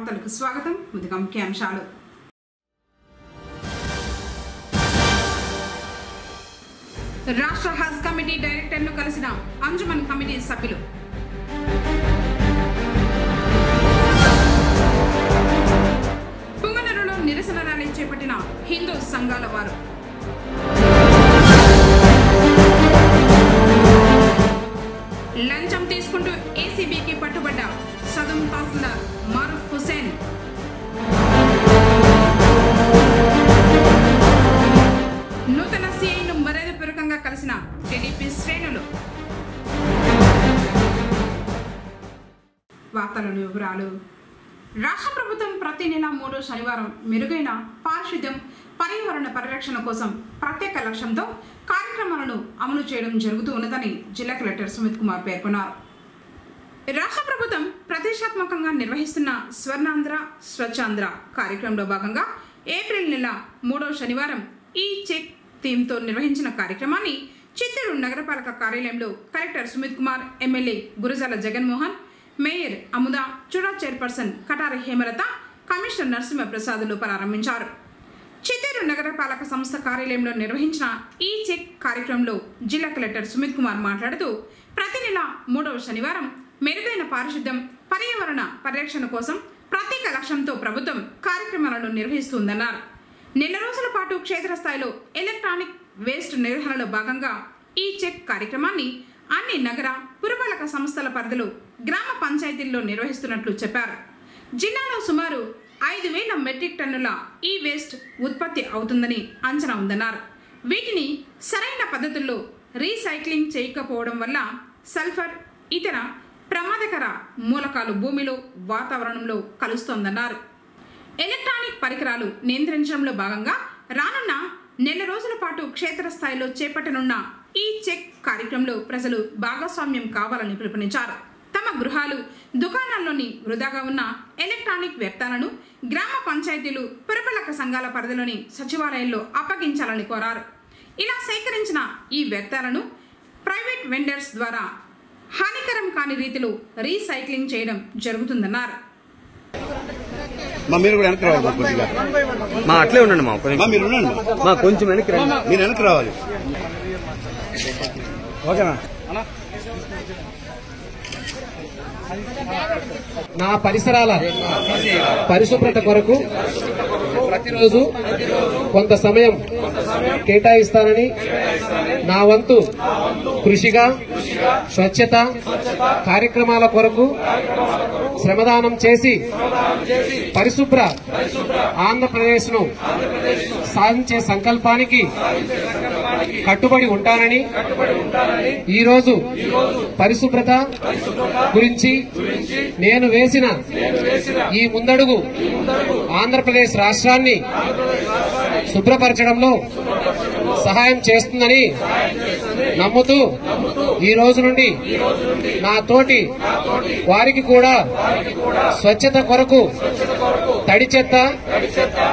వార్తలకు స్వాగతం. ముందుగా ముఖ్యాంశాలు. రాష్ట్ర హజ్ కమిటీ డైరెక్టర్ను కలిసిన అంజుమన్ కమిటీ సభ్యులు. పుంగనూరులో నిరసన ర్యాలీ చేపట్టిన హిందూ సంఘాల వారు. లంచం తీసుకుంటూ ఏసీబీకి పట్టుబడ్డ సదం తహసీల్దార్ మారూఫ్ హుసేన్. నూతన సీఐను మర్యాదపూర్వకంగా కలిసిన టీడీపీ శ్రేణులు. వార్తలోని వివరాలు. రాష్ట్ర ప్రభుత్వం ప్రతి నెల 3వ శనివారం మెరుగైన పారిశుద్ధ్యం, పర్యావరణ పరిరక్షణ కోసం ప్రత్యేక లక్ష్యంతో కార్యక్రమాలను అమలు చేయడం జరుగుతూ ఉన్నదని జిల్లా కలెక్టర్ సుమిత్ కుమార్ పేర్కొన్నారు. రాష్ట్ర ప్రభుత్వం ప్రతిష్టాత్మకంగా నిర్వహిస్తున్న స్వర్ణాంధ్ర స్వచ్ఛాంధ్ర కార్యక్రమంలో భాగంగా ఏప్రిల్ నెల 3వ శనివారం ఈ చెక్ థీమ్తో నిర్వహించిన కార్యక్రమాన్ని చిత్తూరు నగరపాలక కార్యాలయంలో collector Sumit Kumar, MLA Gurajala Jaganmohan, mayor Amuda, CHUDA chairperson Katari Hemalatha, commissioner నరసింహప్రసాద్లు ప్రారంభించారు. చిత్తూరు నగరపాలక సంస్థ కార్యాలయంలో నిర్వహించిన ఈ చెక్ కార్యక్రమంలో జిల్లా కలెక్టర్ సుమిత్ కుమార్ మాట్లాడుతూ ప్రతి నెల 3వ శనివారం మెరుగైన పారిశుద్ధ్యం, పర్యావరణ పరిరక్షణ కోసం ప్రత్యేక లక్ష్యంతో ప్రభుత్వం కార్యక్రమాలను నిర్వహిస్తుందన్నారు. నెల రోజుల పాటు క్షేత్రస్థాయిలో ఎలక్ట్రానిక్ వేస్ట్ నిర్వహణలో భాగంగా ఈ చెక్ కార్యక్రమాన్ని అన్ని నగర పురపాలక సంస్థల పరిధిలో గ్రామ పంచాయతీల్లో నిర్వహిస్తున్నట్లు చెప్పారు. జిల్లాలో సుమారు 5,000 మెట్రిక్ టన్నుల ఈ వేస్ట్ ఉత్పత్తి అవుతుందని అంచనా ఉందన్నారు. వీటిని సరైన పద్ధతుల్లో రీసైక్లింగ్ చేయకపోవడం వల్ల సల్ఫర్, ఇతర ప్రమాదకర మూలకాలు భూమిలో, వాతావరణంలో కలుస్తోందన్నారు. ఎలక్ట్రానిక్ పరికరాలు నియంత్రించడంలో భాగంగా రానున్న నెల రోజుల పాటు క్షేత్రస్థాయిలో చేపట్టనున్న ఈ చెక్ కార్యక్రమంలో ప్రజలు భాగస్వామ్యం కావాలని పిలుపునిచ్చారు. తమ గృహాలు, దుకాణాల్లోని వృధాగా ఉన్న ఎలక్ట్రానిక్ వ్యర్థాలను గ్రామ పంచాయతీలు, పురపాలక సంఘాల పరిధిలోని సచివాలయాల్లో అప్పగించాలని కోరారు. ఇలా సేకరించిన ఈ వ్యర్థాలను ప్రైవేట్ వెండర్స్ ద్వారా హానికరం కాని రీతిలో రీసైక్లింగ్ చేయడం జరుగుతుందన్నారు. మీరు కూడా వెనక్కి రావాలి, కొద్దిగా మా అట్లే ఉండండి, మీరు ఉండండి, మా కొంచెం వెనక్కి రండి, మీరు వెనక్కి రావాలి. ఓకేనా? నా పరిసరాల పరిశుభ్రత కొరకు ప్రతిరోజు కొంత సమయం కేటాయిస్తానని, నా వంతు కృషిగా స్వచ్ఛత కార్యక్రమాల కొరకు శ్రమదానం చేసి పరిశుభ్ర ఆంధ్రప్రదేశ్ను సాధించే సంకల్పానికి కట్టుబడి ఉంటానని, ఈరోజు పరిశుభ్రత గురించి నేను వేసిన ఈ ముందడుగు ఆంధ్రప్రదేశ్ రాష్ట్రాన్ని శుభ్రపరచడంలో సహాయం చేస్తుందని నమ్ముతూ ఈ రోజు నుండి నా తోటి వారికి కూడా స్వచ్ఛత కొరకు తడి చెత్త,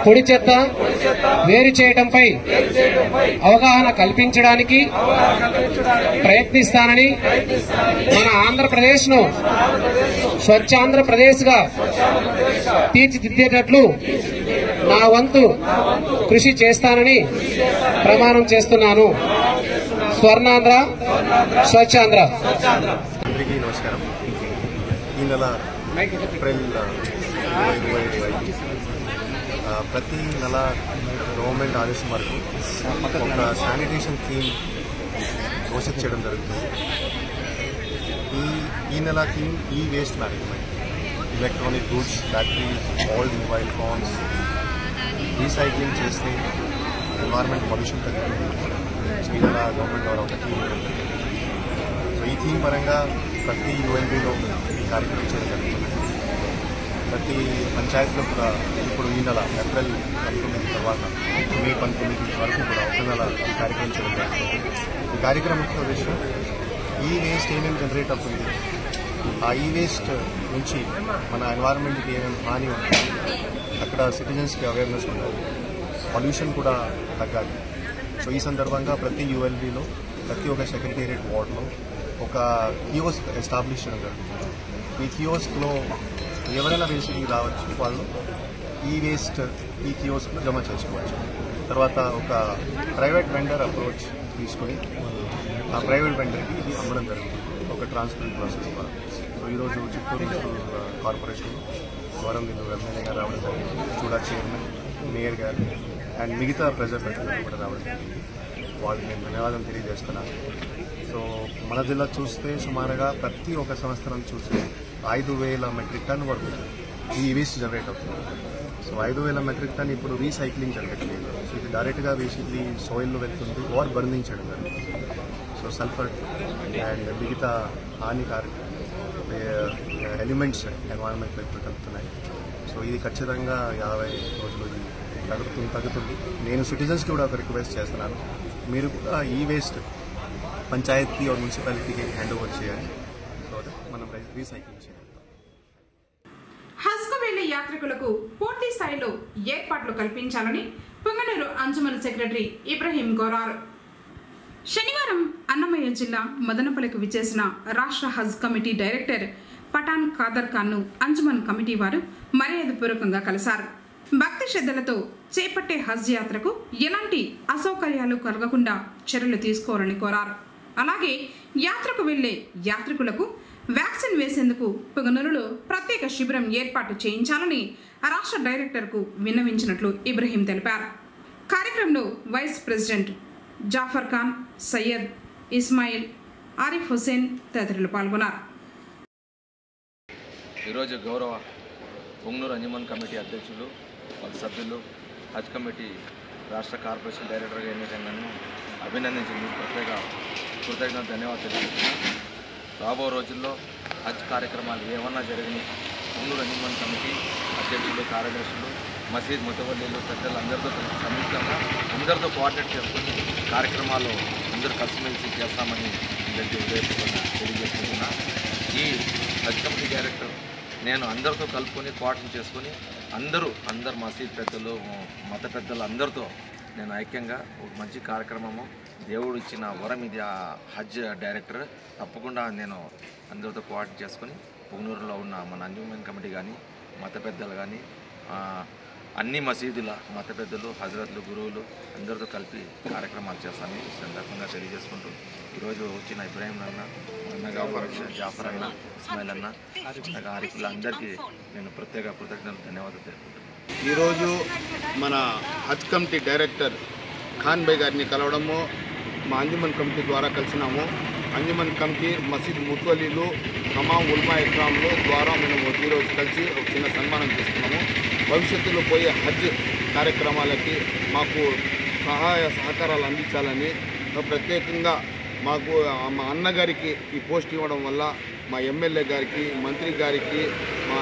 పొడి చెత్త వేరు చేయడంపై అవగాహన కల్పించడానికి ప్రయత్నిస్తానని, మన ఆంధ్రప్రదేశ్ ను స్వచ్ఛాంధ్రప్రదేశ్ గా తీర్చిదిద్దేటట్లు నా వంతు కృషి చేస్తానని ప్రమాణం చేస్తున్నాను. స్వర్ణాంధ్ర స్వచ్ఛాంధ్ర. అందరికీ నమస్కారం. ఈ నెల ఏప్రిల్ 2025 ప్రతి నెల గవర్నమెంట్ ఆదేశం వరకు ఒక శానిటేషన్ థీమ్ ఘోషిత చేయడం జరుగుతుంది. ఈ నెల థీమ్ ఈ waste management, electronic goods, batteries, old mobile phones recycling చేస్తే ఎన్వైరన్మెంట్ పొల్యూషన్ తగ్గుతుంది. ఈ నెల గవర్నమెంట్ ద్వారా ఒక థీమ్ ఇవ్వడం జరిగింది. సో ఈ థీమ్ పరంగా ప్రతి యూఎన్బీలో ఈ కార్యక్రమం చేయడం జరుగుతుంది. ప్రతి పంచాయతీలో కూడా ఇప్పుడు ఈ నెల ఏప్రిల్ 19 తర్వాత మే 19 వరకు కూడా ఒక నెల ఈ కార్యక్రమం చేయడం జరుగుతుంది. ఈ కార్యక్రమం ముఖ్య ఉద్దేశం ఈ వేస్ట్ ఏమేమి జనరేట్ అవుతుంది, ఆ ఈ వేస్ట్ నుంచి మన ఎన్వైరన్మెంట్కి ఏమేమి హాని ఉంటుంది, అక్కడ సిటిజన్స్కి అవేర్నెస్ ఉండాలి, పొల్యూషన్ కూడా తగ్గాలి. సో ఈ సందర్భంగా ప్రతి యూఎల్బీలో ప్రతి ఒక్క సెక్రటేరియట్ వార్డులో ఒక కియోస్క్ ఎస్టాబ్లిష్ చేయడం జరుగుతుంది. ఈ కియోస్క్లో ఎవరైనా వేస్ట్కి రావచ్చు, వాళ్ళు ఈ వేస్ట్ ఈ కియోస్క్లో జమ చేసుకోవచ్చు. తర్వాత ఒక ప్రైవేట్ వెండర్ అప్రోచ్ తీసుకొని ఆ ప్రైవేట్ వెండర్కి ఇది అమ్మడం జరుగుతుంది ఒక ట్రాన్స్పరెంట్ ప్రాసెస్ ద్వారా. సో ఈరోజు చిత్తూరు కార్పొరేషన్ గౌరవనీయులు ఎమ్మెల్యే గారు రావడం జరిగింది, చూడా చైర్మన్, మేయర్ గారు అండ్ మిగతా ప్రజాప్రతినిధులు కూడా రావడం జరిగింది. వాళ్ళకి నేను ధన్యవాదం తెలియజేస్తున్నాను. సో మన జిల్లా చూస్తే సుమారుగా ప్రతి ఒక్క సంవత్సరం చూస్తే 5,000 మెట్రిక్ టన్ వరకు ఈ వేస్ట్ జనరేట్ అవుతుంది. సో 5,000 మెట్రిక్ టన్ ఇప్పుడు రీసైక్లింగ్ జరగట్లేదు. సో ఇది డైరెక్ట్గా బేసిక్లీ సాయిల్లో వెళ్తుంది ఆర్ బర్నింగ్ చేయడం జరుగుతుంది. సో సల్ఫర్ అండ్ మిగతా హానికారక ఎలిమెంట్స్ ఎన్వైరన్మెంట్ కలుపుతున్నాయి. సో ఇది ఖచ్చితంగా 50 రోజులు తగ్గుతుంది. నేను సిటిజన్స్కి కూడా ఒక రిక్వెస్ట్ చేస్తున్నాను, మీరు కూడా ఈ వేస్ట్ పంచాయతీ और మున్సిపాలిటీకి హ్యాండ్ ఓవర్ చేయాలి. సో మనం రీసైక్లింగ్ చేయాలి. హజ్కు వెళ్లే యాత్రికులకు పూర్తి స్థాయిలో ఏర్పాట్లు కల్పించాలని పుంగనూరు అంజుమన్ సెక్రటరీ ఇబ్రహీం కోరారు. శనివారం అన్నమయ్య జిల్లా మదనపల్లికి విచ్చేసిన రాష్ట్ర హజ్ కమిటీ డైరెక్టర్ పఠాన్ ఖాదర్ ఖాన్ను అంజుమన్ కమిటీ వారు మర్యాదపూర్వకంగా కలిశారు. భక్తి శ్రద్ధలతో చేపట్టే హజ్ యాత్రకు ఎలాంటి అసౌకర్యాలు కలగకుండా చర్యలు తీసుకోవాలని కోరారు. అలాగే యాత్రకు వెళ్లే యాత్రికులకు వ్యాక్సిన్ వేసేందుకు పుంగనూరులో ప్రత్యేక శిబిరం ఏర్పాటు చేయించాలని రాష్ట్ర డైరెక్టర్కు విన్నవించినట్లు ఇబ్రహీం తెలిపారు. కార్యక్రమంలో వైస్ ప్రెసిడెంట్ జాఫర్ ఖాన్, సయ్యద్ ఇస్మాయిల్, ఆరిఫ్ హుసేన్ తదితరులు పాల్గొన్నారు. ఈరోజు గౌరవ పుంగనూరు అంజుమన్ కమిటీ అధ్యక్షులు, వాళ్ళ సభ్యులు, హజ్ కమిటీ రాష్ట్ర కార్పొరేషన్ డైరెక్టర్గా ఎన్నికైన నన్ను అభినందించింది. ప్రత్యేక కృతజ్ఞత ధన్యవాదాలు తెలియజేస్తున్నాను. రాబో రోజుల్లో హజ్ కార్యక్రమాలు ఏమన్నా జరిగినాయి పుంగనూరు అంజుమన్ కమిటీ అధ్యక్షులు, కార్యదర్శులు, మసీద్ ముతవల్లీలు, పెద్దలు అందరితో సంయుక్తంగా అందరితో కోఆర్డినేట్ చేసుకుని కార్యక్రమాలు అందరూ కలిసిమెలిసి చేస్తామని అందరికీ తెలియజేసుకుంటున్నా. ఈ హజ్ కమిటీ డైరెక్టర్ నేను అందరితో కలుపుకొని కోఆర్డినేట్ చేసుకుని అందరూ మసీద్ పెద్దలు, మత పెద్దలు అందరితో నేను ఐక్యంగా ఒక మంచి కార్యక్రమము, దేవుడు ఇచ్చిన వరం ఇది. ఆ హజ్ డైరెక్టర్ తప్పకుండా నేను అందరితో కోఆర్డినేట్ చేసుకుని పుంగనూరులో ఉన్న మన అంజుమన్ కమిటీ కానీ, మత పెద్దలు కానీ, అన్ని మసీదుల మత పెద్దలు, హజరత్లు, గురువులు అందరితో కలిపి కార్యక్రమాలు చేస్తానని ఈ సందర్భంగా తెలియజేసుకుంటూ ఈరోజు వచ్చిన ఇబ్రాహీం అన్న, జాఫర్ అన్న, ఇస్మాయిల్ అన్న, ఆరిఫుల్లా అందరికీ నేను ప్రత్యేక కృతజ్ఞతలు ధన్యవాదాలు తెలుపుకుంటున్నాను. ఈరోజు మన హజ్ కమిటీ డైరెక్టర్ ఖాన్ భాయ్ గారిని కలవడము, మా అంజుమన్ కమిటీ ద్వారా కలిసినాము. అంజుమన్ కమిటీ, మసీద్ ముతవల్లీలు, తమాం ఉల్మా ఇక్రాంలు ద్వారా మేము ఈరోజు కలిసి ఒక చిన్న సన్మానం చేస్తున్నాము. భవిష్యత్తులో పోయే హజ్ కార్యక్రమాలకి మాకు సహాయ సహకారాలు అందించాలని, ప్రత్యేకంగా మాకు మా అన్నగారికి ఈ పోస్ట్ ఇవ్వడం వల్ల మా ఎమ్మెల్యే గారికి, మంత్రి గారికి, మా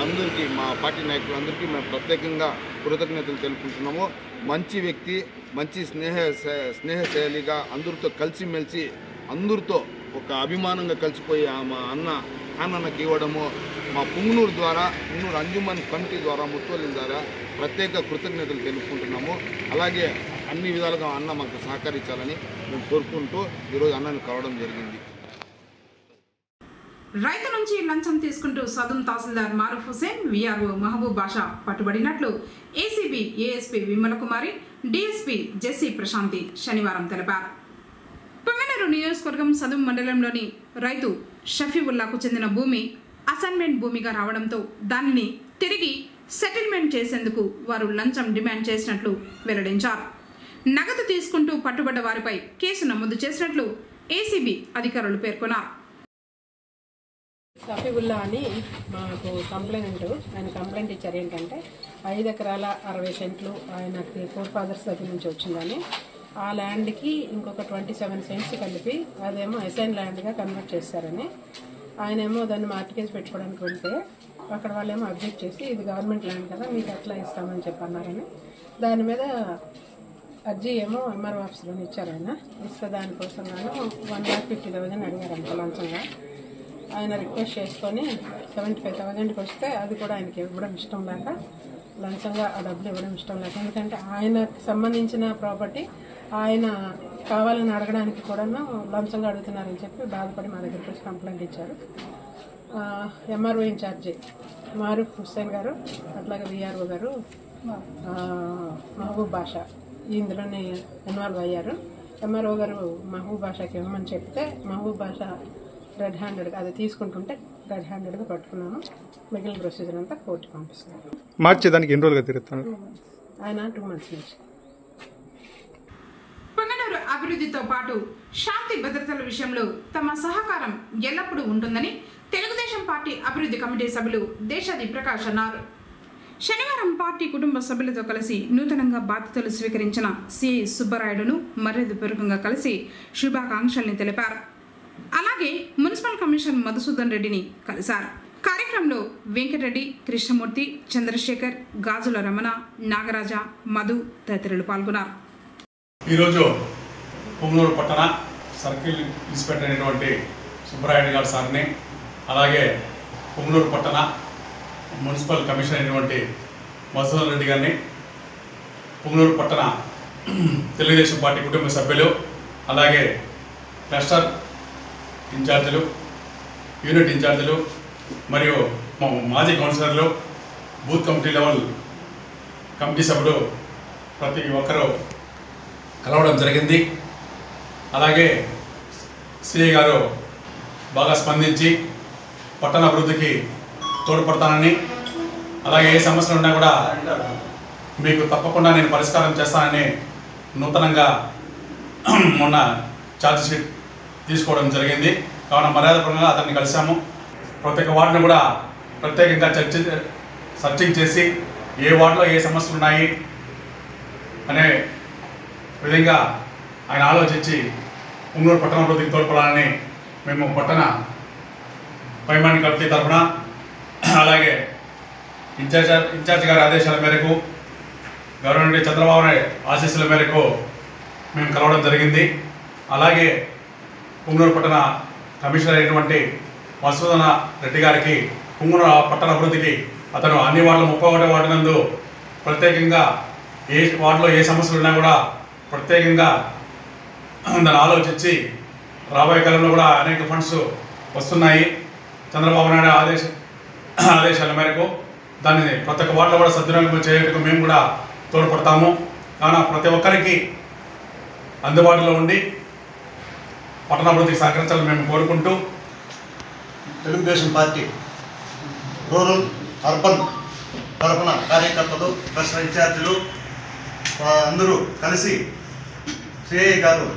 అందరికీ, మా పార్టీ నాయకులందరికీ మేము ప్రత్యేకంగా కృతజ్ఞతలు తెలుపుకుంటున్నాము. మంచి వ్యక్తి, మంచి స్నేహశైలిగా అందరితో కలిసిమెలిసి అందరితో ఒక అభిమానంగా కలిసిపోయి మా అన్నకి ఇవ్వడము మా పుంగనూరు ద్వారా, పుంగనూరు అంజుమన్ కమిటీ ద్వారా, ముత్వల్లీల ద్వారా ప్రత్యేక కృతజ్ఞతలు తెలుపుకుంటున్నాము. అలాగే అన్ని విధాలుగా అన్న మాకు సహకరించాలని మేము కోరుకుంటూ ఈరోజు అన్నను కలవడం జరిగింది. రైతు నుంచి లంచం తీసుకుంటూ సదుం తహసీల్దార్ మారూఫ్ హుసేన్, విఆర్ఓ మహబూబ్ బాషా పట్టుబడినట్లు ఏసీబీ ఏఎస్పీ విమల కుమారి, డీఎస్పీ జెస్సీ ప్రశాంతి శనివారం తెలిపారు. పుంగనూరు నియోజకవర్గం సదుం మండలంలోని రైతు షఫీవుల్లాకు చెందిన భూమి అసైన్మెంట్ భూమిగా రావడంతో దానిని తిరిగి సెటిల్మెంట్ చేసేందుకు వారు లంచం డిమాండ్ చేసినట్లు వెల్లడించారు. నగదు తీసుకుంటూ పట్టుబడ్డ వారిపై కేసు నమోదు చేసినట్లు ఏసీబీ అధికారులు పేర్కొన్నారు. షఫీవుల్లా అని మాకు ఆయన కంప్లైంట్ ఇచ్చారు. ఏంటంటే 5 ఎకరాల 60 సెంట్లు ఆయనకి ఫోర్ ఫాదర్స్ దగ్గర నుంచి వచ్చిందని, ఆ ల్యాండ్కి ఇంకొక 27 సెంట్స్ కలిపి అదేమో అసైన్ ల్యాండ్గా కన్వర్ట్ చేశారని, ఆయనేమో దాన్ని మార్టిగేజ్ పెట్టుకోవడానికి వెళ్తే అక్కడ వాళ్ళేమో అబ్జెక్ట్ చేసి ఇది గవర్నమెంట్ ల్యాండ్ కదా మీకు ఎట్లా ఇస్తామని చెప్పన్నారని, దాని మీద అర్జీ ఏమో ఎంఆర్ఓ ఆఫీస్లోనే ఇచ్చారు. ఆయన ఇస్తే దానికోసం గాను 1,50,000 అడిగారంట లంచంగా. ఆయన రిక్వెస్ట్ చేసుకొని 75,000కి వస్తే అది కూడా ఆయనకి ఇవ్వడం ఇష్టం లేక, లంచంగా ఆ డబ్బులు ఇవ్వడం ఇష్టం లేక, ఎందుకంటే ఆయనకు సంబంధించిన ప్రాపర్టీ ఆయన కావాలని అడగడానికి కూడా లంచంగా అడుగుతున్నారని చెప్పి బాధపడి మా దగ్గరికి వచ్చి కంప్లైంట్ ఇచ్చారు. ఎంఆర్ఓ ఇన్ఛార్జి మారూఫ్ హుస్సేన్ గారు, అట్లాగే విఆర్ఓ గారు మహబూబ్ బాషా ఇందులోనే ఇన్వాల్వ్ అయ్యారు. ఎంఆర్ఓ గారు మహబూబ్ బాషాకి ఇవ్వమని చెప్తే మహబూబ్ బాషా రెడ్ హ్యాండెడ్గా అది తీసుకుంటుంటే రెడ్ హ్యాండెడ్గా పట్టుకున్నాము. మిగిలిన ప్రొసీజర్ అంతా కోర్టుకి పంపిస్తున్నాము. మార్చేదానికి ఎన్ని రోజులుగా తిరుగుతున్నారు ఆయన? 2 months నుంచి. పొంగనూరు అభివృద్ధితో పాటు శాంతి భద్రతల విషయంలో తమ సహకారం ఎల్లప్పుడూ ఉంటుందని తెలుగుదేశం పార్టీ అభివృద్ధి కమిటీ సభ్యులు దేశాది ప్రకాష్ అన్నారు. శనివారం పార్టీ కుటుంబ సభ్యులతో కలిసి నూతనంగా బాధ్యతలు స్వీకరించిన సిఐ సుబ్బరాయుడును మర్యాదపూర్వకంగా కలిసి శుభాకాంక్షల్ని తెలిపారు. అలాగే మున్సిపల్ కమిషనర్ మధుసూదన్ రెడ్డిని కలిశారు. కార్యక్రమంలో వెంకటరెడ్డి, కృష్ణమూర్తి, చంద్రశేఖర్, గాజుల రమణ, నాగరాజ, మధు తదితరులు పాల్గొన్నారు. ఈరోజు పొంగనూరు పట్టణ సర్కిల్ ఇన్స్పెక్టర్ అయినటువంటి సుబ్బరాయుడు గారు సార్ని, అలాగే పొంగనూరు పట్టణ మున్సిపల్ కమిషనర్ అయినటువంటి మధుసూదన్ రెడ్డి గారిని, పొంగనూరు పట్టణ తెలుగుదేశం పార్టీ కుటుంబ సభ్యులు, అలాగే క్లస్టర్ ఇన్ఛార్జీలు, యూనిట్ ఇన్ఛార్జీలు మరియు మాజీ కౌన్సిలర్లు, బూత్ కమిటీ లెవెల్ కమిటీ సభ్యులు ప్రతి ఒక్కరూ కలవడం జరిగింది. అలాగే సిఐ గారు బాగా స్పందించి పట్టణ అభివృద్ధికి తోడ్పడతానని, అలాగే ఏ సమస్యలు ఉన్నా కూడా మీకు తప్పకుండా నేను పరిష్కారం చేస్తానని నూతనంగా మొన్న ఛార్జ్ షీట్ తీసుకోవడం జరిగింది. కావున మర్యాదపూర్వకంగా అతన్ని కలిశాము. ప్రతి ఒక్క వార్డును కూడా ప్రత్యేకంగా సర్చింగ్ చేసి ఏ వార్డులో ఏ సమస్యలు ఉన్నాయి అనే విధంగా ఆయన ఆలోచించి పొంగనూరు పట్టణ అభివృద్ధికి తోడ్పడాలని మేము పట్టణ పైమాని కమిటీ తరఫున, అలాగే ఇన్ఛార్జ్ గారి ఆదేశాల మేరకు, గవర్నమెంట్ చంద్రబాబు నాయుడు ఆశీస్సుల మేరకు మేము కలవడం జరిగింది. అలాగే పొంగనూరు పట్టణ కమిషనర్ అయినటువంటి మధుసూదన్ రెడ్డి గారికి పొంగనూరు పట్టణ అభివృద్ధికి అతను అన్ని వార్డులు 31 వార్డు నందు ప్రత్యేకంగా ఏ వార్డులో ఏ సమస్యలు ఉన్నా కూడా ప్రత్యేకంగా దాన్ని ఆలోచించి రాబోయే కాలంలో కూడా అనేక ఫండ్స్ వస్తున్నాయి. చంద్రబాబు నాయుడు ఆదేశాల మేరకు దాన్ని ప్రతి ఒక్క వార్డులో కూడా సద్వినియోగం చేయడానికి మేము కూడా తోడ్పడతాము. కావున ప్రతి ఒక్కరికి అందుబాటులో ఉండి పట్టణాభివృద్ధికి సహకరించాలని మేము కోరుకుంటూ, తెలుగుదేశం పార్టీ రూరల్ అర్బన్ తరఫున కార్యకర్తలు, క్లస్టర్ ఇన్ఛార్జీలు అందరూ కలిసి సిఐ గారు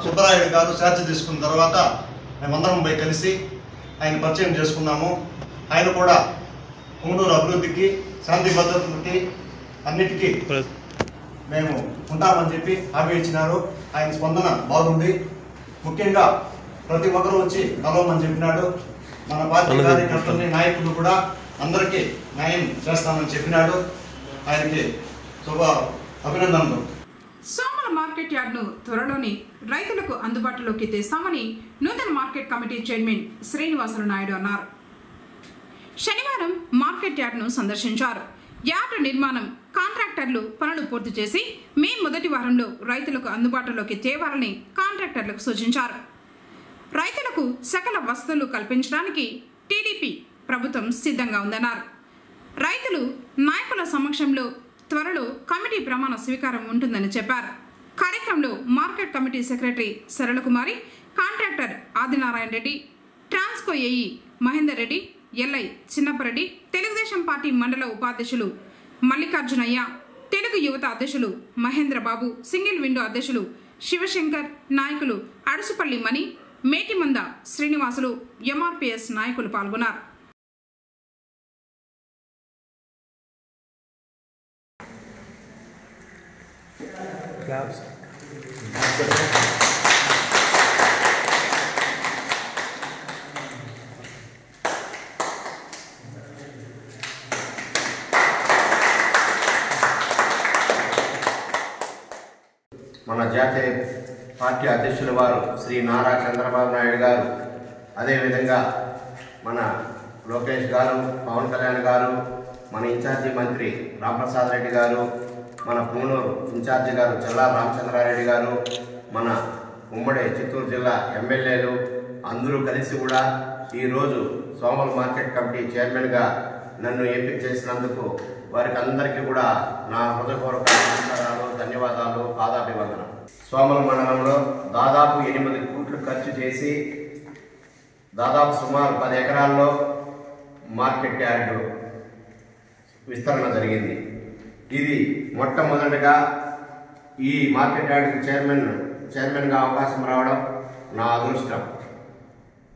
సుబ్బరాయుడు గారు ఛార్జ్ తీసుకున్న తర్వాత మేమందరం పోయి కలిసి ఆయన పరిచయం చేసుకున్నాము. ఆయన కూడా పొంగనూరు అభివృద్ధికి, శాంతి భద్రతలకి అన్నిటికీ మేము ఉంటామని చెప్పి హామీ ఇచ్చినారు. ఆయన స్పందన బాగుంది. ముఖ్యంగా ప్రతి ఒక్కరూ వచ్చి కలవమని చెప్పినాడు. మన పార్టీ కార్యకర్తల్ని, నాయకులు కూడా అందరికీ న్యాయం చేస్తామని చెప్పినాడు. ఆయనకి అభినందనలు. సోమల మార్కెట్ యార్డ్ను త్వరలోనే రైతులకు అందుబాటులోకి తెస్తామని నూతన market committee chairman Srinivasulu Naidu అన్నారు. శనివారం మార్కెట్ యార్డ్ను సందర్శించారు. యార్డు నిర్మాణం కాంట్రాక్టర్లు పనులు పూర్తి చేసి మే మొదటి వారంలో రైతులకు అందుబాటులోకి తేవాలని కాంట్రాక్టర్లకు సూచించారు. రైతులకు సకల వసతులు కల్పించడానికి టీడీపీ ప్రభుత్వం సిద్ధంగా ఉందన్నారు. రైతులు నాయకుల సమక్షంలో త్వరలో కమిటీ ప్రమాణ స్వీకారం ఉంటుందని చెప్పారు. కార్యక్రమంలో market committee secretary Saralakumari, contractor Adinarayana Reddy, Transco AE Mahender Reddy, LI Chinnappareddy, Telugu Desam party మండల ఉపాధ్యక్షులు మల్లికార్జునయ్య, తెలుగు యువత అధ్యక్షులు మహేంద్రబాబు, సింగిల్ విండో అధ్యక్షులు శివశంకర్, నాయకులు అడుసుపల్లి మణి, మేటిమంద శ్రీనివాసులు, ఎంఆర్పిఎస్ నాయకులు పాల్గొన్నారు. మన జాతీయ పార్టీ అధ్యక్షుల వారు శ్రీ నారా చంద్రబాబు నాయుడు గారు, అదేవిధంగా మన లోకేష్ గారు, పవన్ కళ్యాణ్ గారు, మన ఇన్ఛార్జి మంత్రి రాంప్రసాద్ రెడ్డి గారు, మన పొంగనూరు ఇన్ఛార్జి గారు చల్లా రామచంద్రారెడ్డి గారు, మన ఉమ్మడి చిత్తూరు జిల్లా ఎమ్మెల్యేలు అందరూ కలిసి కూడా ఈరోజు సోమల మార్కెట్ కమిటీ చైర్మన్గా నన్ను ఎంపిక చేసినందుకు వారికి అందరికీ కూడా నా హృదయపూర్వక నమస్కారాలు, ధన్యవాదాలు, పాదాభివందనం. సోమల మండలంలో దాదాపు 8 కోట్లు ఖర్చు చేసి దాదాపు సుమారు 10 ఎకరాల్లో మార్కెట్ యార్డు విస్తరణ జరిగింది. ఇది మొట్టమొదటిగా ఈ మార్కెట్ యార్డుకి చైర్మన్గా అవకాశం రావడం నా అదృష్టం.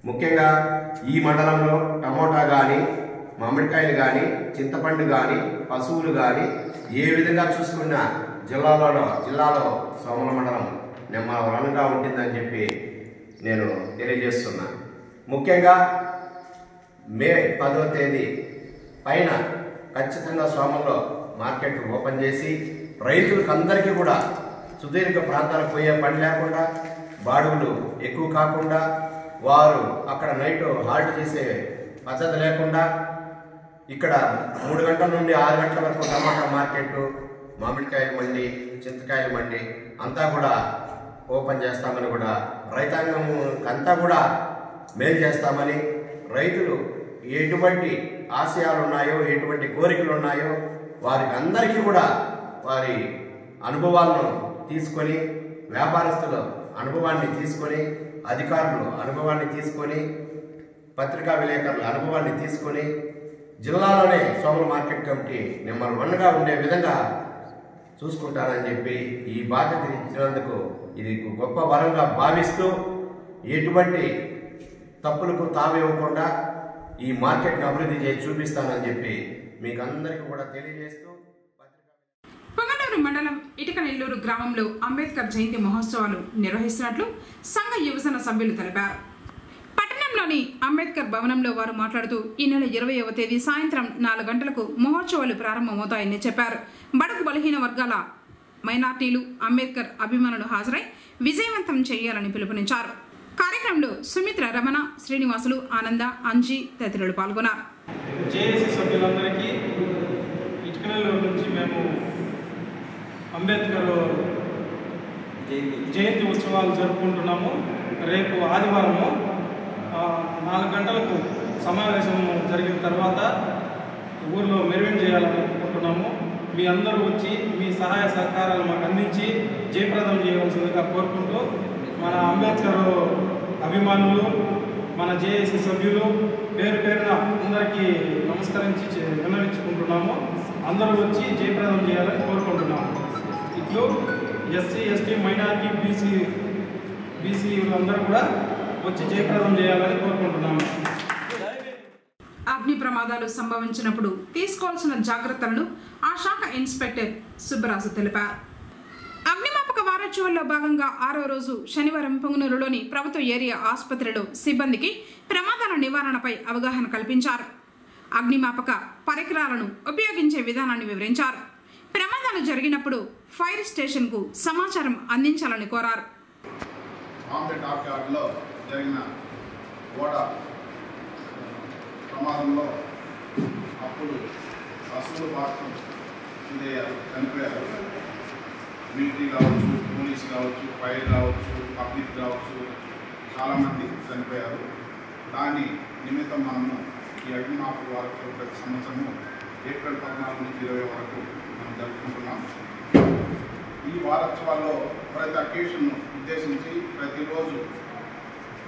ముఖ్యంగా ఈ మండలంలో టమోటా కానీ, మామిడికాయలు కానీ, చింతపండు కానీ, పశువులు కానీ ఏ విధంగా చూసుకున్నా జిల్లాలో సోమల మండలం నెంబర్ 1గా ఉంటుందని చెప్పి నేను తెలియజేస్తున్నా. ముఖ్యంగా మే 10వ తేదీ పైన ఖచ్చితంగా సోమల్లో మార్కెట్ ఓపెన్ చేసి రైతులకు అందరికీ కూడా సుదీర్ఘ ప్రాంతాలకు పోయే పని లేకుండా, బాడుగులు ఎక్కువ కాకుండా, వారు అక్కడ నైట్ హాల్ట్ చేసే పద్ధతి లేకుండా ఇక్కడ 3 గంటల నుండి 6 గంటల వరకు టమాటా మార్కెట్, మామిడికాయల మండి, చింతకాయల మండి అంతా కూడా ఓపెన్ చేస్తామని కూడా రైతాంగం అంతా కూడా మేలు చేస్తామని, రైతులు ఎటువంటి ఆశయాలు ఉన్నాయో, ఎటువంటి కోరికలు ఉన్నాయో వారికి అందరికీ కూడా వారి అనుభవాలను తీసుకొని, వ్యాపారస్తుల అనుభవాన్ని తీసుకొని, అధికారులు అనుభవాన్ని తీసుకొని, పత్రికా విలేకరుల అనుభవాన్ని తీసుకొని జిల్లాలోనే సోమల మార్కెట్ కమిటీ నెంబర్ 1గా ఉండే విధంగా చూసుకుంటానని చెప్పి ఈ బాధ్యత ఇచ్చినందుకు ఇది గొప్ప వరంగా భావిస్తూ ఎటువంటి తప్పులకు తావివ్వకుండా ఈ మార్కెట్ని అభివృద్ధి చేసి చూపిస్తానని చెప్పి మీకు అందరికీ కూడా తెలియజేస్తూ, పొంగనూరు మండలం ఇటుకనెల్లూరు గ్రామంలో అంబేద్కర్ జయంతి మహోత్సవాలు నిర్వహిస్తున్నట్లు సంఘ యువజన సభ్యులు తెలిపారు. పట్టణంలోని అంబేద్కర్ భవనంలో వారు మాట్లాడుతూ ఈ నెల 20వ తేదీ సాయంత్రం 4 గంటలకు మహోత్సవాలు ప్రారంభమవుతాయని చెప్పారు. బడుగు బలహీన వర్గాల మైనార్టీలు, అంబేద్కర్ అభిమానులు హాజరై విజయవంతం చేయాలని పిలుపునిచ్చారు. కార్యక్రమంలో సుమిత్ర, రమణ, శ్రీనివాసులు, ఆనంద, అంజీ తదితరులు పాల్గొన్నారు. జేఏసీ సభ్యులందరికీ ఇటుకనెల్లూరు నుంచి మేము అంబేద్కర్ జయంతి ఉత్సవాలు జరుపుకుంటున్నాము. రేపు ఆదివారము 4 గంటలకు సమావేశం జరిగిన తర్వాత ఊర్లో మెరుగైన చేయాలని అనుకుంటున్నాము. మీ అందరూ వచ్చి మీ సహాయ సహకారాలు మాకు అందించి జయప్రదం చేయవలసిందిగా కోరుకుంటూ, మన అంబేద్కర్ అభిమానులు, మన జేఏసీ సభ్యులు పేరు పేరున అందరికీ నమస్కరించి విన్నవించుకుంటున్నాము. అందరూ వచ్చి జయప్రదం చేయాలని కోరుకుంటున్నాము. ఇట్లు ఎస్సీ, ఎస్టీ, మైనారిటీ, బీసీలందరూ కూడా వచ్చి జయప్రదం చేయాలని కోరుకుంటున్నాము. అగ్ని ప్రమాదాలు సంభవించినప్పుడు తీసుకోవాల్సిన జాగ్రత్తలను ఆ శాఖ ఇన్స్పెక్టర్ సుబ్బరాజు తెలిపారు. అగ్నిమాపక వారోత్సవాల్లో భాగంగా 6వ రోజు శనివారం పొంగనూరులోని ప్రభుత్వ ఏరియా ఆసుపత్రిలో సిబ్బందికి ప్రమాదాల నివారణపై అవగాహన కల్పించారు. అగ్నిమాపక పరికరాలను ఉపయోగించే విధానాన్ని వివరించారు. ప్రమాదాలు జరిగినప్పుడు ఫైర్ స్టేషన్కు సమాచారం అందించాలని కోరారు. జరిగిన ఓడ ప్రమాదంలో అప్పుడు అసలు భాగం చనిపోయారు. మిలిటరీ కావచ్చు, పోలీస్ కావచ్చు, ఫైర్ కావచ్చు, పబ్లిక్ కావచ్చు, చాలామంది చనిపోయారు. దాని నిమిత్తం మనము ఈ అగ్నిమాపక వారోత్సవం ప్రతి సంవత్సరము ఏప్రిల్ 14 నుంచి 20 వరకు మనం జరుపుకుంటున్నాం. ఈ వారోత్సవాల్లో ప్రతి అకేషన్ను ఉద్దేశించి ప్రతిరోజు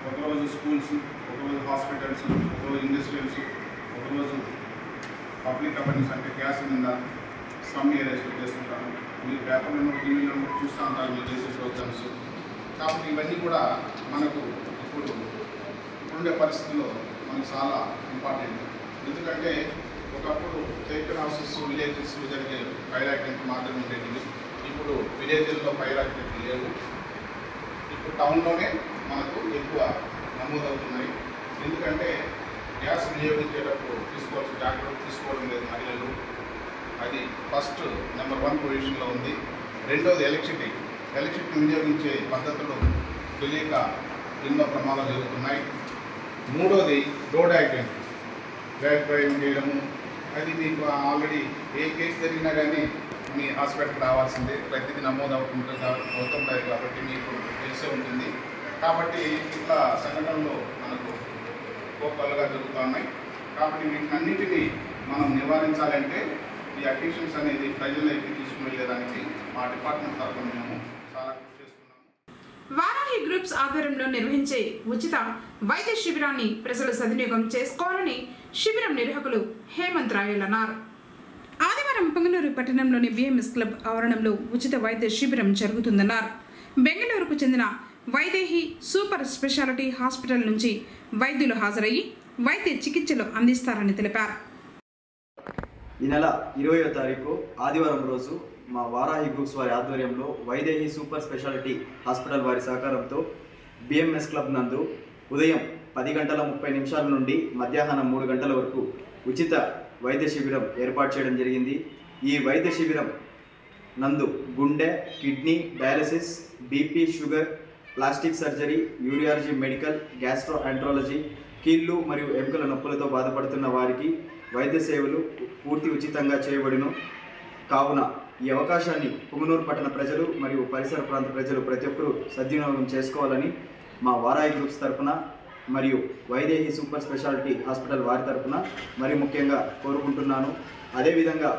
ఒకరోజు స్కూల్స్, ఒకరోజు హాస్పిటల్స్, ఒకరోజు ఇండస్ట్రియల్స్, ఒకరోజు పబ్లిక్ కంపెనీస్ అంటే గ్యాస్ మీద స్లమ్ ఏరియాస్లో చేస్తుంటాము. మీరు పేపర్లను, టీవీలో చూస్తూ ఉంటారు మీరు చేసే ప్రోగ్రామ్స్. కాబట్టి ఇవన్నీ కూడా మనకు ఇప్పుడుండే పరిస్థితుల్లో మనకు చాలా ఇంపార్టెంట్. ఎందుకంటే ఒకప్పుడు టేకన్ హౌసెస్, విలేజెస్ జరిగే ఫైర్ యాక్సిడెంట్ మాత్రమే ఉండేవి. ఇప్పుడు విలేజ్ల్లో ఫైర్ యాక్సిడెంట్ లేవు. ఇప్పుడు టౌన్లోనే మనకు ఎక్కువ నమోదవుతున్నాయి. ఎందుకంటే గ్యాస్ వినియోగించేటప్పుడు తీసుకోవాల్సిన జాగ్రత్తలు తీసుకోవడం లేదు మహిళలు. అది ఫస్ట్ నెంబర్ 1 పొజిషన్లో ఉంది. రెండోది ఎలక్ట్రిసిటీ వినియోగించే పద్ధతులు తెలియక ఎన్నో ప్రమాదాలు జరుగుతున్నాయి. మూడోది రోడ్ యాక్సిడెంట్, డ్రైవ్ డ్రైవింగ్ చేయడము. అది మీకు ఆల్రెడీ ఏ కేసు జరిగినా కానీ మీ హాస్పిటల్కి రావాల్సిందే. ప్రతిదీ నమోదు అవుతుంటాయి కాబట్టి మీకు తెలిసే ఉంటుంది. కాబట్టి ఇట్లా సంఘటనలో మనకు కోపాలుగా జరుగుతున్నాయి. కాబట్టి వీటినన్నింటినీ మనం నివారించాలంటే ఈ అకేషన్స్ అనేది ప్రజలకి తీసుకుని వెళ్ళేదానికి మా డిపార్ట్మెంట్ తరఫున మేము చాలా కృషి చేస్తున్నాము. వారాహి గ్రూప్స్ ఆధ్వర్యంలో నిర్వహించే ఉచిత వైద్య శిబిరాన్ని ప్రజలు సద్వినియోగం చేసుకోవాలని శిబిరం నిర్వాహకులు హేమంత్ రాయల్ అన్నారు. ఆదివారం పొంగనూరు పట్టణంలోని బిఎంఎస్ క్లబ్ ఆవరణంలో ఉచిత వైద్య శిబిరం జరుగుతుందన్నారు. బెంగళూరుకు చెందిన వైదేహి సూపర్ స్పెషాలిటీ హాస్పిటల్ నుంచి వైద్యులు హాజరయ్యి వైద్య చికిత్సలు అందిస్తారని తెలిపారు. ఈ నెల 20వ తారీఖు ఆదివారం రోజు మా వారాహి గ్రూప్స్ వారి ఆధ్వర్యంలో వైదేహి సూపర్ స్పెషాలిటీ హాస్పిటల్ వారి సహకారంతో బిఎంఎస్ క్లబ్ నందు ఉదయం 10:30 నుండి మధ్యాహ్నం 3 గంటల వరకు ఉచిత వైద్య శిబిరం ఏర్పాటు చేయడం జరిగింది. ఈ వైద్య శిబిరం నందు గుండె, kidney, dialysis, BP, sugar, plastic surgery, urology, medical, gastroenterology, కీళ్ళు మరియు ఎముకల నొప్పులతో బాధపడుతున్న వారికి వైద్య సేవలు పూర్తి ఉచితంగా చేయబడును. కావున ఈ అవకాశాన్ని పుంగనూరు పట్టణ ప్రజలు మరియు పరిసర ప్రాంత ప్రజలు ప్రతి ఒక్కరూ సద్వినియోగం చేసుకోవాలని మా వారాహి గ్రూప్స్ తరఫున మరియు వైదేహి సూపర్ స్పెషాలిటీ హాస్పిటల్ వారి తరఫున మరి ముఖ్యంగా కోరుకుంటున్నాను. అదేవిధంగా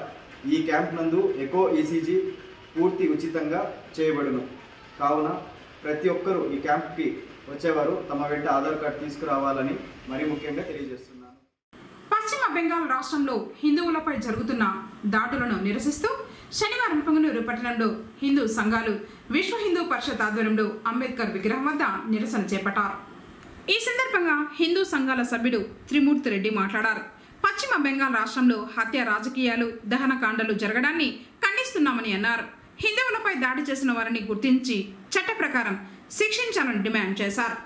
ఈ క్యాంప్ నందు ఎకో ఈసీజీ పూర్తి ఉచితంగా చేయబడును. కావున ప్రతి ఒక్కరూ ఈ క్యాంప్కి వచ్చేవారు తమ వెంట ఆధార్ కార్డు తీసుకురావాలని మరి ముఖ్యంగా తెలియజేస్తున్నాను. పశ్చిమ బెంగాల్ రాష్ట్రంలో హిందువులపై జరుగుతున్న దాడులను నిరసిస్తూ శనివారం పొంగనూరు పట్టణంలో హిందూ సంఘాలు విశ్వ హిందూ పరిషత్ ఆధ్వర్యంలో అంబేద్కర్ విగ్రహం వద్ద నిరసన చేపట్టారు. ఈ సందర్భంగా హిందూ సంఘాల సభ్యుడు త్రిమూర్తి రెడ్డి మాట్లాడారు. పశ్చిమ బెంగాల్ రాష్ట్రంలో హత్య, రాజకీయాలు, దహనకాండలు జరగడాన్ని ఖండిస్తున్నామని అన్నారు. హిందువులపై దాడి చేసిన వారిని గుర్తించి చట్ట ప్రకారం శిక్షించాలని డిమాండ్ చేశారు.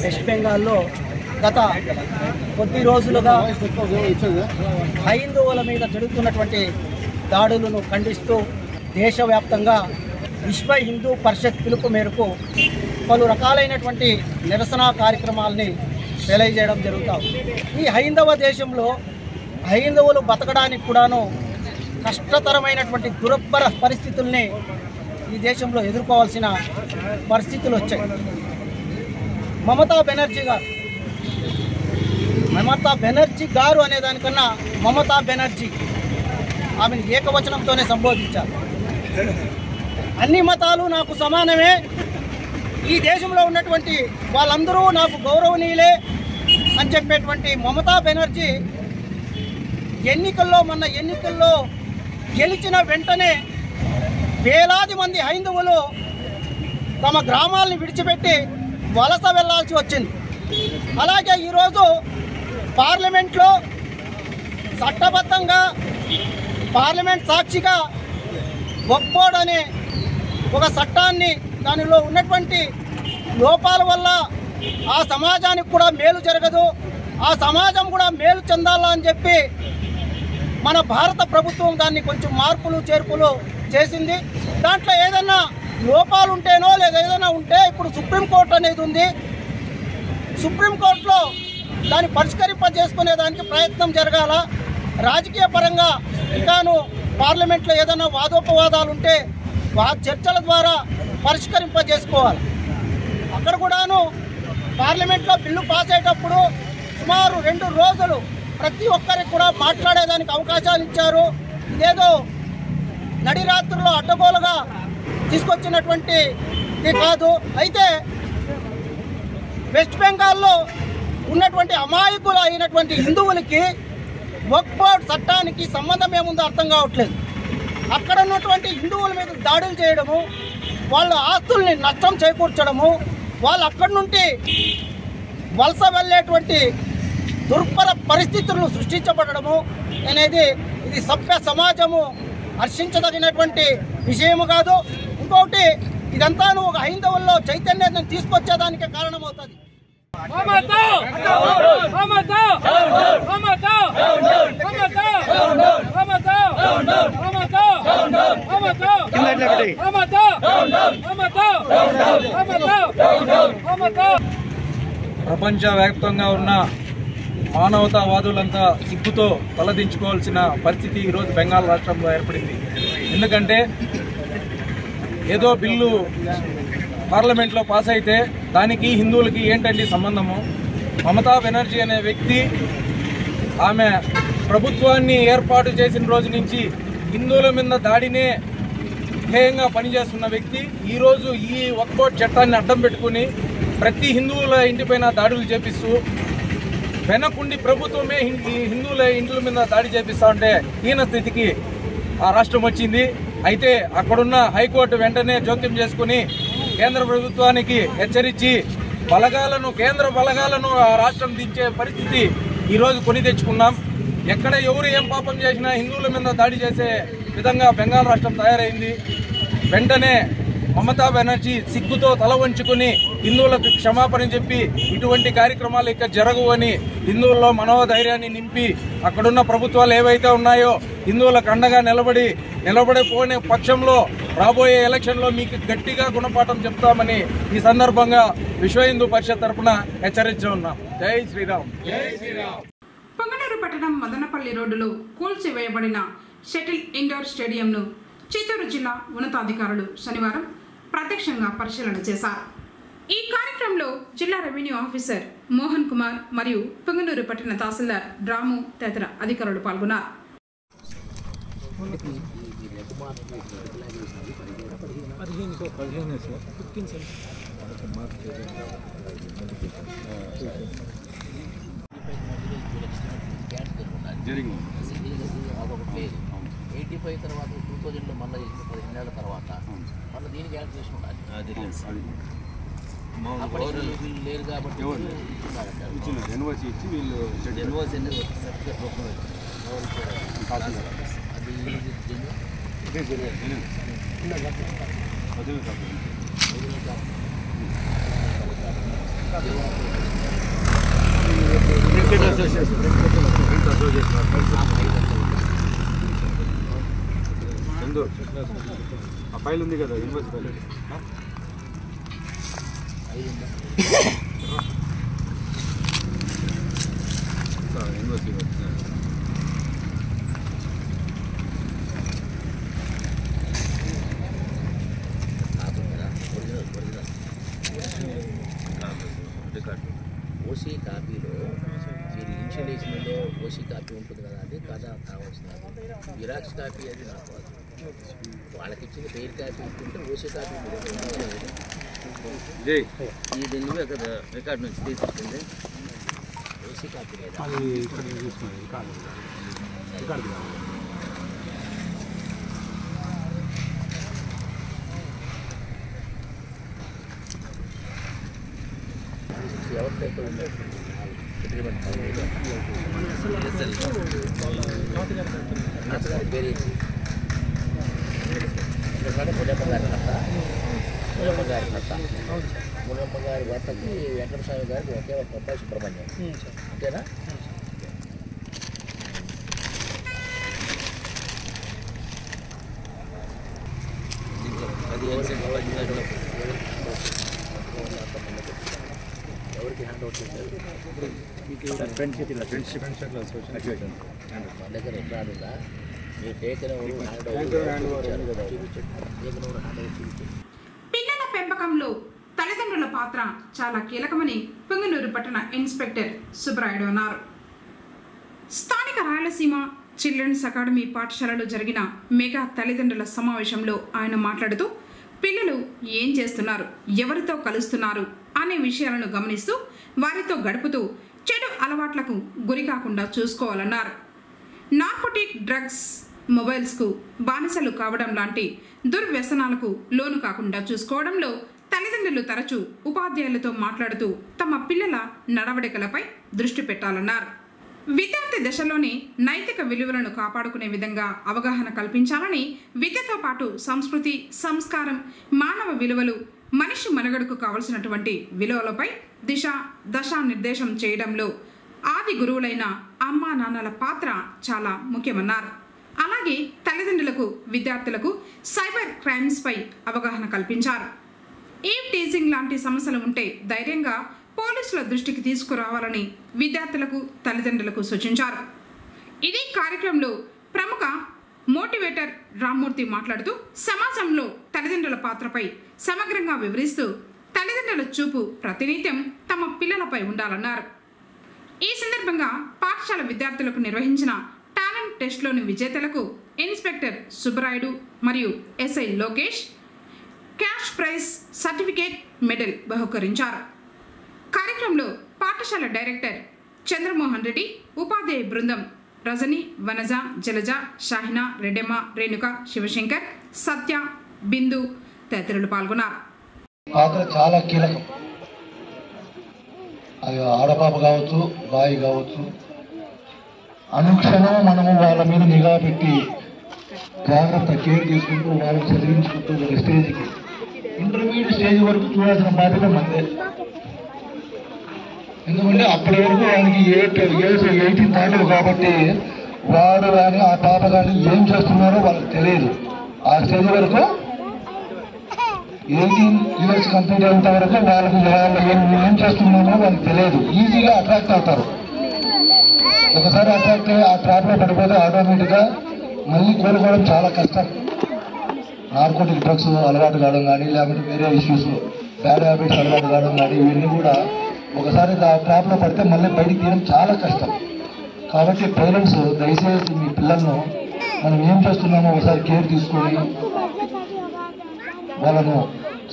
వెస్ట్ బెంగాల్లో గత కొద్ది రోజులుగా హైందవుల మీద జరుగుతున్నటువంటి దాడులను ఖండిస్తూ దేశవ్యాప్తంగా విశ్వ హిందూ పరిషత్ పిలుపు మేరకు పలు రకాలైనటువంటి నిరసన కార్యక్రమాలని తెలియజేయడం జరుగుతాం. ఈ హైందవ దేశంలో హైందవులు బతకడానికి కూడాను కష్టతరమైనటువంటి దుర్భర పరిస్థితుల్ని ఈ దేశంలో ఎదుర్కోవాల్సిన పరిస్థితులు వచ్చాయి. మమతా బెనర్జీ గారు అనే దానికన్నా మమతా బెనర్జీ ఆమెను ఏకవచనంతోనే సంబోధించారు. అన్ని మతాలు నాకు సమానమే, ఈ దేశంలో ఉన్నటువంటి వాళ్ళందరూ నాకు గౌరవనీయులే అని చెప్పేటువంటి మమతా బెనర్జీ మొన్న ఎన్నికల్లో గెలిచిన వెంటనే వేలాది మంది హైందవులు తమ గ్రామాలను విడిచిపెట్టి వలస వెళ్లాల్సి వచ్చింది. అలాగే ఈరోజు పార్లమెంట్లో చట్టబద్ధంగా పార్లమెంట్ సాక్షిగా వక్ఫ్ అనే ఒక చట్టాన్ని దానిలో ఉన్నటువంటి లోపాల వల్ల ఆ సమాజానికి కూడా మేలు జరగదు, ఆ సమాజం కూడా మేలు చెందాలా అని చెప్పి మన భారత ప్రభుత్వం దాన్ని కొంచెం మార్పులు చేర్పులు చేసింది. దాంట్లో ఏదైనా లోపాలు ఉంటేనో లేదా ఏదైనా ఉంటే ఇప్పుడు సుప్రీంకోర్టు అనేది ఉంది. సుప్రీంకోర్టులో దాన్ని పరిష్కరింపజేసుకునే దానికి ప్రయత్నం జరగాల. రాజకీయ పరంగా ఇంకాను పార్లమెంట్లో ఏదైనా వాదోపవాదాలు ఉంటే చర్చల ద్వారా పరిష్కరింపజేసుకోవాలి. అక్కడ కూడాను పార్లమెంట్లో బిల్లు పాస్ అయ్యేటప్పుడు సుమారు 2 రోజులు ప్రతి ఒక్కరికి కూడా మాట్లాడేదానికి అవకాశాలు ఇచ్చారు. ఇదేదో నడిరాత్రుల్లో అడ్డగోలుగా తీసుకొచ్చినటువంటి ఇది కాదు. అయితే వెస్ట్ బెంగాల్లో ఉన్నటువంటి అమాయకులు అయినటువంటి హిందువులకి వక్ఫ్ బోర్డ్ చట్టానికి సంబంధం ఏముందో అర్థం కావట్లేదు. అక్కడ ఉన్నటువంటి హిందువుల మీద దాడులు చేయడము, వాళ్ళ ఆస్తుల్ని నష్టం చేకూర్చడము, వాళ్ళు అక్కడి నుండి వలస వెళ్ళేటువంటి దుర్భర పరిస్థితులను సృష్టించబడము అనేది ఇది సభ్య సమాజము హర్షించదగినటువంటి విషయము కాదు. ఇంకొకటి ఇదంతా ఒక హైందవుల్లో చైతన్యాన్ని తీసుకొచ్చేదానికి కారణమవుతుంది. ప్రపంచవ్యాప్తంగా ఉన్న మానవతావాదులంతా సిగ్గుతో తలదించుకోవాల్సిన పరిస్థితి ఈరోజు బెంగాల్ రాష్ట్రంలో ఏర్పడింది. ఎందుకంటే ఏదో బిల్లు పార్లమెంట్లో పాస్ అయితే దానికి హిందువులకి ఏంటండి సంబంధము? మమతా బెనర్జీ అనే వ్యక్తి ఆమె ప్రభుత్వాన్ని ఏర్పాటు చేసిన రోజు నుంచి హిందువుల మీద దాడినే ధ్యేయంగా పనిచేస్తున్న వ్యక్తి ఈరోజు ఈ వక్ఫ్ బోర్డ్ చట్టాన్ని అడ్డం పెట్టుకుని ప్రతి హిందువుల ఇంటిపైన దాడులు చేపిస్తూ వెనకుండి ప్రభుత్వమే హిందువుల ఇంట్ల మీద దాడి చేపిస్తూ ఉంటే ఈయన స్థితికి ఆ రాష్ట్రం వచ్చింది. అయితే అక్కడున్న హైకోర్టు వెంటనే జోక్యం చేసుకుని కేంద్ర ప్రభుత్వానికి హెచ్చరించి కేంద్ర బలగాలను ఆ రాష్ట్రం దించే పరిస్థితి ఈరోజు కొని తెచ్చుకున్నాం. ఎక్కడ ఎవరు ఏం పాపం చేసినా హిందువుల మీద దాడి చేసే విధంగా బెంగాల్ రాష్ట్రం తయారైంది. వెంటనే మమతా బెనర్జీ సిగ్గుతో తల వంచుకుని హిందువులకు క్షమాపణ చెప్పి ఇటువంటి కార్యక్రమాలు ఇక జరగవని హిందువుల్లో మనోధైర్యాన్ని నింపి అక్కడున్న ప్రభుత్వాలు ఏవైతే ఉన్నాయో హిందువులకు అండగా నిలబడిపోయే పక్షంలో రాబోయే ఎలక్షన్లో మీకు గట్టిగా గుణపాఠం చెప్తామని ఈ సందర్భంగా విశ్వ హిందూ పరిషత్ తరఫున హెచ్చరించున్నాం. జై శ్రీరామ్. పొంగనూరు పట్టణం మదనపల్లి రోడ్డులో కూల్చివేయబడిన షటిల్ ఇండోర్ స్టేడియంను చిత్తూరు జిల్లా ఉన్నతాధికారులు శనివారం ప్రత్యక్షంగా పరిశీలన చేశారు. ఈ కార్యక్రమంలో జిల్లా రెవెన్యూ ఆఫీసర్ మోహన్ కుమార్ మరియు పొంగనూరు పట్టణ తహసీల్దార్ రాము తదితర అధికారులు పాల్గొన్నారు. లేదు 85 తర్వాత 2000లో మళ్ళీ 15 ఏళ్ల తర్వాత మళ్ళీ దీనికి యాడ్ చేసి ఉండాలి. వీళ్ళు లేరు కాబట్టి ఎన్ఓసి ఇచ్చి వీళ్ళు ఎన్ఓసి అనేది సర్టిఫికేట్ ఆ ఫైల్ ఉంది కదా యూనివర్సిటీ ఫైల్ యూనివర్సిటీ ఓసీ కాపీలో మీరు ఇన్షియలైజేషన్లో ఓసీ కాపీ ఉంటుంది కదా, అది కాదా కావాల్సిన జిరాక్స్ కాపీ అది నాకు వాళ్ళకి ఇచ్చిన పేరు కాపీ ఉంటుంటే ఓసీ కాపీ ఇది నువ్వు అక్కడ రికార్డు నుంచి తీసుకుంటుంది ఓసీ కాపీ లేదా ఎవరికైతే ఉండదు పేరు గారి కట్ట మునమ్మ గారి భర్తకి వెంకటస్వామి గారికి ఒకే ఒక అబ్బాయి సుబ్రహ్మణ్యం. అంతేనా? ఎవరికి హ్యాండ్ అవుట్ చేశారు? ఫ్రెండ్షిప్ మన దగ్గర ఎట్లా ఆడుందా? మీరు టేకన్ ఎవరు హ్యాండ్ పిల్లల పెంపకంలో తల్లిదండ్రుల పాత్ర చాలా కీలకమని పుంగనూరు పట్టణ ఇన్స్పెక్టర్ సుబ్బరాయుడు అన్నారు. స్థానిక రాయలసీమ చిల్డ్రన్స్ అకాడమీ పాఠశాలలో జరిగిన మెగా తల్లిదండ్రుల సమావేశంలో ఆయన మాట్లాడుతూ పిల్లలు ఏం చేస్తున్నారు, ఎవరితో కలుస్తున్నారు అనే విషయాలను గమనిస్తూ వారితో గడుపుతూ చెడు అలవాట్లకు గురి కాకుండా చూసుకోవాలన్నారు. నార్కోటిక్ డ్రగ్స్, మొబైల్స్కు బానిసలు కావడం లాంటి దుర్వ్యసనాలకు లోను కాకుండా చూసుకోవడంలో తల్లిదండ్రులు తరచూ ఉపాధ్యాయులతో మాట్లాడుతూ తమ పిల్లల నడవడికలపై దృష్టి పెట్టాలన్నారు. విద్యార్థి దశలోనే నైతిక విలువలను కాపాడుకునే విధంగా అవగాహన కల్పించాలని, విద్యతో పాటు సంస్కృతి, సంస్కారం, మానవ విలువలు, మనిషి మనుగడకు కావలసినటువంటి విలువలపై దిశానిర్దేశం చేయడంలో ఆది గురువులైన అమ్మా నాన్నల పాత్ర చాలా ముఖ్యమన్నారు. అలాగే తల్లిదండ్రులకు, విద్యార్థులకు సైబర్ క్రైమ్స్పై అవగాహన కల్పించారు. ఈవ్ టీజింగ్ లాంటి సమస్యలు ఉంటే ధైర్యంగా పోలీసుల దృష్టికి తీసుకురావాలని విద్యార్థులకు, తల్లిదండ్రులకు సూచించారు. ఇదే కార్యక్రమంలో ప్రముఖ మోటివేటర్ రామ్మూర్తి మాట్లాడుతూ సమాజంలో తల్లిదండ్రుల పాత్రపై సమగ్రంగా వివరిస్తూ తల్లిదండ్రుల చూపు ప్రతినిత్యం తమ పిల్లలపై ఉండాలన్నారు. ఈ సందర్భంగా పాఠశాల విద్యార్థులకు నిర్వహించిన టాలెంట్ టెస్ట్లోని విజేతలకు ఇన్స్పెక్టర్ సుబ్బరాయుడు మరియు SI Lokesh cash prize, certificate, medal బహుకరించారు. కార్యక్రమంలో పాఠశాల డైరెక్టర్ చంద్రమోహన్ రెడ్డి, ఉపాధ్యాయ బృందం రజని, వనజ, జలజ, షాహినా, రెడ్డెమ్మ, రేణుక, శివశంకర్, సత్య, బిందు తదితరులు పాల్గొన్నారు. పాత్ర చాలా కీలకం. అది ఆడపాప కావచ్చు, బాయి కావచ్చు, అనుక్షణం మనము వాళ్ళ మీద నిఘా పెట్టి జాగ్రత్త కేర్ తీసుకుంటూ వాళ్ళకి చదివించుకుంటూ ఒక స్టేజ్కి, ఇంటర్మీడియట్ స్టేజ్ వరకు చూడాల్సిన బాధ్యత మనదే. ఎందుకంటే అప్పటి వరకు ఆయనకి 18 దాటవు కాబట్టి వాడు కానీ ఆ పాప కానీ ఏం చేస్తున్నారో వాళ్ళకి తెలియదు. ఆ స్టేజ్ వరకు 18 years కంప్లీట్ అయ్యేంత వరకు వాళ్ళకి ఏం చేస్తున్నామో వాళ్ళకి తెలియదు. ఈజీగా అట్రాక్ట్ అవుతారు. ఒకసారి అట్రాక్ట్ అయ్యి ఆ ట్రాప్లో పడిపోతే ఆటోమేటిక్గా మళ్ళీ కోలుకోవడం చాలా కష్టం. నార్కోటిక్ డ్రగ్స్ అలవాటు కావడం కానీ, లేకపోతే వేరే ఇష్యూస్, బ్యాడ్ హ్యాబిట్స్ అలవాటు కావడం కానీ, ఇవన్నీ కూడా ఒకసారి ఆ ట్రాప్లో పడితే మళ్ళీ బయటికి తీయడం చాలా కష్టం. కాబట్టి పేరెంట్స్ దయచేసి మీ పిల్లలను మనం ఏం చేస్తున్నామో ఒకసారి కేర్ తీసుకొని వాళ్ళను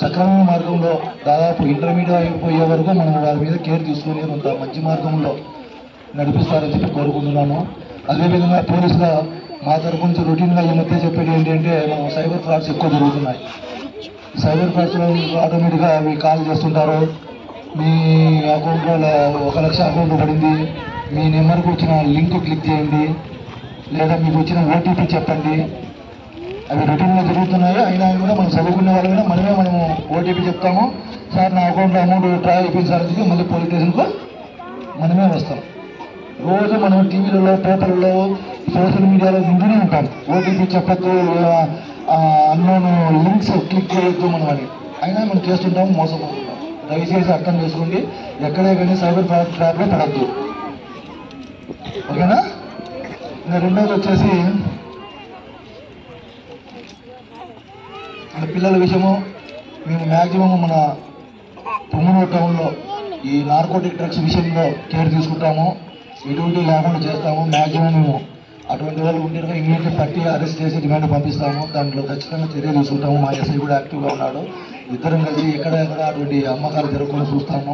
సక్రమ మార్గంలో దాదాపు ఇంటర్మీడియట్ అయిపోయే వరకు మనం వాళ్ళ మీద కేర్ తీసుకొని కొంత మంచి మార్గంలో నడిపిస్తారని చెప్పి కోరుకుంటున్నాను. అదేవిధంగా పోలీసుగా మా తరపు నుంచి రొటీన్గా ఈ మధ్య చెప్పేది ఏంటంటే మనం సైబర్ ఫ్రాడ్స్ ఎక్కువ జరుగుతున్నాయి. సైబర్ ఫ్రాడ్స్లో ఆటోమేటిక్గా అవి కాల్ చేస్తుంటారు. మీ అకౌంట్లో 1 లక్ష అకౌంట్ పడింది, మీ నెంబర్కి వచ్చిన లింక్ క్లిక్ చేయండి, లేదా మీకు వచ్చిన ఓటీపీ చెప్పండి. అవి రొటీన్గా జరుగుతున్నాయి. అయినా కూడా మనం చదువుకునే వాళ్ళు మనము ఓటీపీ చెప్తాము, సార్ నా అకౌంట్లో అమౌంట్ డ్రా అయిపోయింది సార్ అని చెప్పి మళ్ళీ పోలీస్ స్టేషన్కు మనమే వస్తాం. రోజు మనం టీవీలలో, పేపర్లలో, సోషల్ మీడియాలో వింటూనే ఉంటాం, ఓటీపీ చెప్పద్దు, అన్నోను లింక్స్ క్లిక్ చేయొద్దు మనం అని. అయినా మనం చేస్తుంటాం, మోసపోతుంటాం. దయచేసి అర్థం చేసుకోండి, ఎక్కడే కానీ సైబర్ ట్రాప్లో పడద్దు. ఓకేనా? ఇంకా రెండోది వచ్చేసి మన పిల్లల విషయము మేము మ్యాక్సిమం మన పుంగనూరు టౌన్లో ఈ నార్కోటిక్ డ్రగ్స్ విషయంలో కేర్ తీసుకుంటాము, ఎటువంటి లేకుండా చేస్తాము. మ్యాక్సిమం మేము అటువంటి వాళ్ళు ఉంటే ఇమీడియట్గా పట్టి అరెస్ట్ చేసి రిమాండ్ పంపిస్తాము. దాంట్లో ఖచ్చితంగా చర్య తీసుకుంటాము. మా ఎస్ఐ కూడా యాక్టివ్గా ఉన్నాడు. ఇద్దరం కలిసి ఎక్కడెక్కడ అటువంటి అమ్మకాలు జరగకుండా చూస్తాము.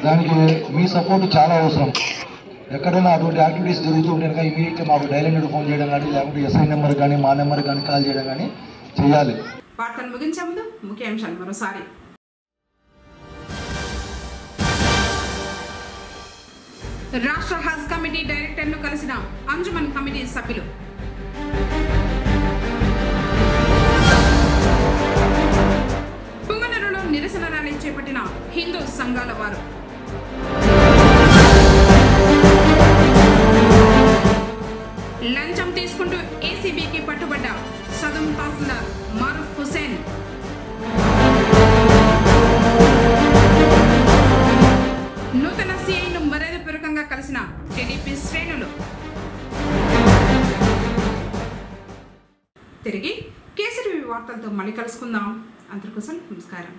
దానికి మీ సపోర్ట్ చాలా అవసరం. ఎక్కడైనా అటువంటి యాక్టివిటీస్ జరుగుతూ ఉంటే కనుక ఇమీడియట్గా మాకు డైలెంట్ ఫోన్ చేయడం కానీ, లేకుంటే ఎస్ఐ నెంబర్ కానీ, మా నెంబర్ కానీ కాల్ చేయడం కానీ చేయాలి. వార్తలు ముగించే ముందు ముఖ్యాంశాలు మరోసారి. రాష్ట్ర హజ్ కమిటీ డైరెక్టర్ను కలిసిన అంజుమన్ కమిటీ సభ్యులు. పుంగనూరులో నిరసన ర్యాలీ చేపట్టిన హిందూ సంఘాల వారు. లంచం తీసుకుంటూ ఏసీబీకి పట్టుబడ్డ సదం తహసీల్దార్ మారూఫ్ హుసేన్. నూతన సీఐను మర్యాదపూర్వకంగా కలిసిన టీడీపీ శ్రేణులు. తిరిగి కేసీటీవీ వార్తలతో మళ్ళీ కలుసుకుందాం. అందరికోసం నమస్కారం.